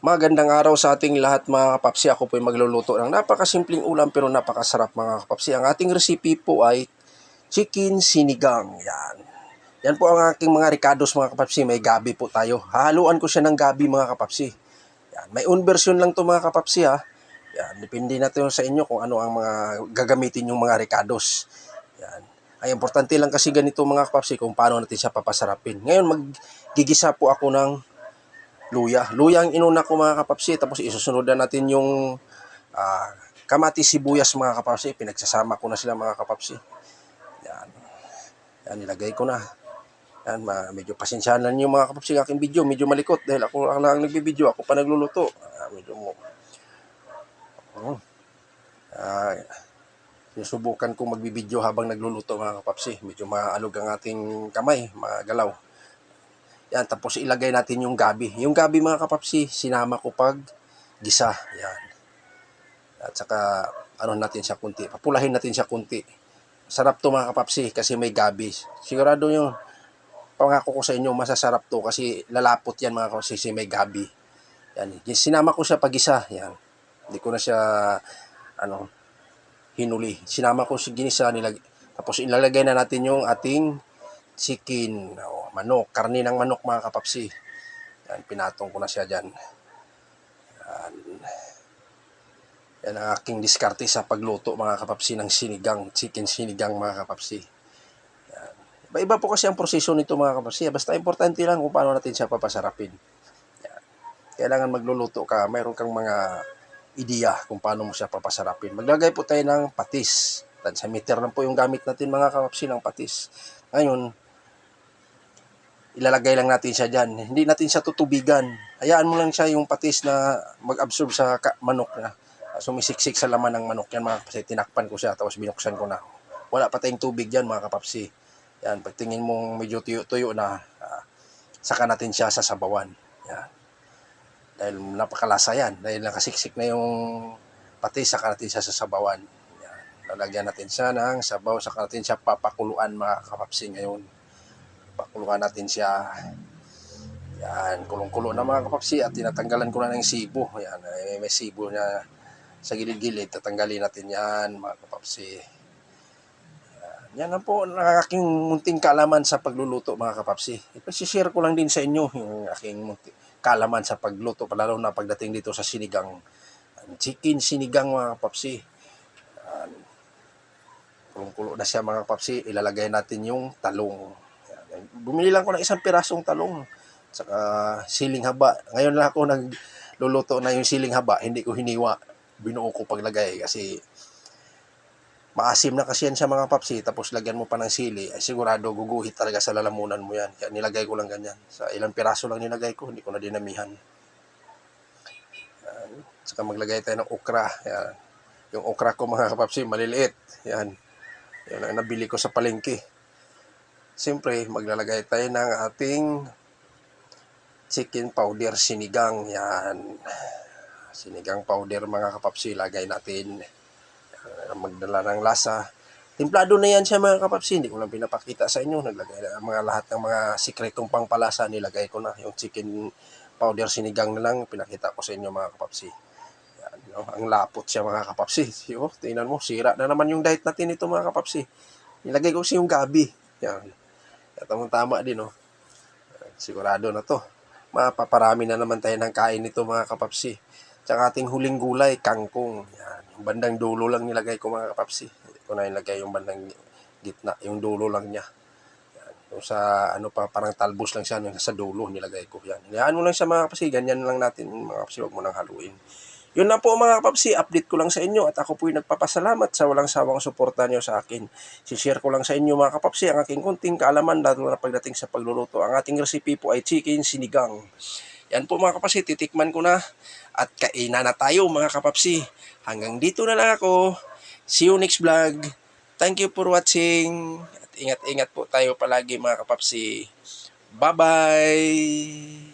Magandang araw sa ating lahat mga kapapsi. Ako po ay magluluto ng napakasimpleng ulam pero napakasarap mga kapapsi. Ang ating recipe po ay chicken sinigang. Yan. Yan po ang aking mga ricados mga kapapsi. May gabi po tayo. Hahaluan ko siya ng gabi mga kapapsi. Yan. May own version lang to mga kapapsi ha. Yan. Depende na to sa inyo kung ano ang mga gagamitin yung mga ricados. Yan. Ay importante lang kasi ganito mga kapapsi kung paano natin siya papasarapin. Ngayon maggigisa po ako ng luya. Luya ang inuna ko mga kapapsi. Tapos isusunod na natin yung kamatis, sibuyas mga kapapsi. Pinagsasama ko na sila mga kapapsi. Yan. Yan, nilagay ko na. Yan, medyo pasensyahan lang yung mga kapapsi ng aking video. Medyo malikot dahil ako lang nagbibideo. Ako pa nagluluto. Medyo mo. Sinusubukan kong magbibideo habang nagluluto mga kapapsi. Medyo maalog ang ating kamay, magalaw. Yan, tapos ilagay natin yung gabi. Yung gabi mga kapapsi, sinama ko pag gisa. Yan. At saka, ano natin siya kunti. Papulahin natin siya kunti. Sarap to mga kapapsi kasi may gabi. Sigurado yung pangako ko sa inyo, masasarap to kasi lalapot yan mga kapapsi kasi may gabi. Yan. Sinama ko siya pag gisa. Yan. Hindi ko na siya, hinuli. Sinama ko siya ginisa. Tapos ilalagay na natin yung ating chicken, manok, karne ng manok mga kapapsi. Yan, pinatong ko na siya dyan. Yan ang aking diskarte sa pagluto mga kapapsi ng sinigang, chicken sinigang mga kapapsi. Yan. Iba-iba po kasi ang proseso nito mga kapapsi. Basta importante lang kung paano natin siya papasarapin. Yan. Kailangan magluluto ka, mayroon kang mga ideya kung paano mo siya papasarapin. Maglagay po tayo ng patis. Sa meter lang po yung gamit natin mga kapapsi ng patis. Ngayon, ilalagay lang natin siya dyan. Hindi natin siya tutubigan. Hayaan mo lang siya yung patis na mag-absorb sa manok na. Sumisiksik sa laman ng manok yan mga kapapsi. Tinakpan ko siya tapos binuksan ko na. Wala pa tayong tubig dyan mga kapapsi. Yan, pagtingin mong medyo tuyo-tuyo na, saka natin siya sasabawan. Yan. Dahil napakalasa yan. Dahil nakasiksik na yung patis, saka natin siya sasabawan. Yan. Lalagyan natin siya ng sabaw, saka natin siya papakuluan mga kapapsi ngayon. Pakuluan natin siya. Yan, kulong-kulo na mga kapapsi at tinatanggalan ko na ng sibo. Yan, may sibo na sa gilid-gilid. Tatanggalin natin yan mga kapapsi. Yan lang po ang aking munting kaalaman sa pagluluto mga kapapsi. Ipasishare ko lang din sa inyo yung aking kaalaman sa pagluto, lalo na pagdating dito sa sinigang. Chicken sinigang mga kapapsi. Kulong-kulo na siya mga kapapsi. Ilalagay natin yung talong. Bumili lang ko ng isang pirasong talong. Saka siling haba. Ngayon lang ako nagluluto na yung siling haba. Hindi ko hiniwa. Binuo ko paglagay kasi maasim na kasi yan siya mga papsi. Tapos lagyan mo pa ng sili. Ay sigurado guguhit talaga sa lalamunan mo yan. Kaya nilagay ko lang ganyan. Sa ilang piraso lang nilagay ko. Hindi ko na dinamihan. Saka maglagay tayo ng okra. Yan. Yung okra ko mga kapapsi maliliit. Yan. Yan ang nabili ko sa palengke. Siyempre, maglalagay tayo ng ating chicken powder sinigang. Yan. Sinigang powder mga kapapsi. Lagay natin. Magdala ng lasa. Templado na yan siya mga kapapsi. Hindi ko lang pinapakita sa inyo. Naglagay na mga lahat ng mga sikretong pangpalasa. Nilagay ko na. Yung chicken powder sinigang na lang. Pinakita ko sa inyo mga kapapsi. Yan, no? Ang lapot siya mga kapapsi. Tingnan mo. Sira na naman yung diet natin ito mga kapapsi. Nilagay ko siya yung gabi. Yan. Tamang-tama din, sigurado na to. Mapaparami na naman tayo ng kain nito mga kapapsi. Tsaka ating huling gulay, kangkong. Yan. Yung bandang dulo lang nilagay ko mga kapapsi. Hindi ko na nilagay yung bandang gitna. Yung dulo lang niya. Yan. Yung sa parang talbos lang siya. Yung sa dulo nilagay ko. Yan. Hayaan mo lang siya mga kapapsi. Ganyan lang natin mga kapapsi. Huwag mo nang haluin. Yun lang po mga kapapsi, update ko lang sa inyo at ako po'y nagpapasalamat sa walang sawang suporta niyo sa akin. Si-share ko lang sa inyo mga kapapsi ang aking kunting kaalaman lalo na pagdating sa pagluluto. Ang ating recipe po ay chicken sinigang. Yan po mga kapapsi, titikman ko na at kainan na tayo mga kapapsi. Hanggang dito na lang ako. See you next vlog. Thank you for watching. At ingat-ingat po tayo palagi mga kapapsi. Bye-bye!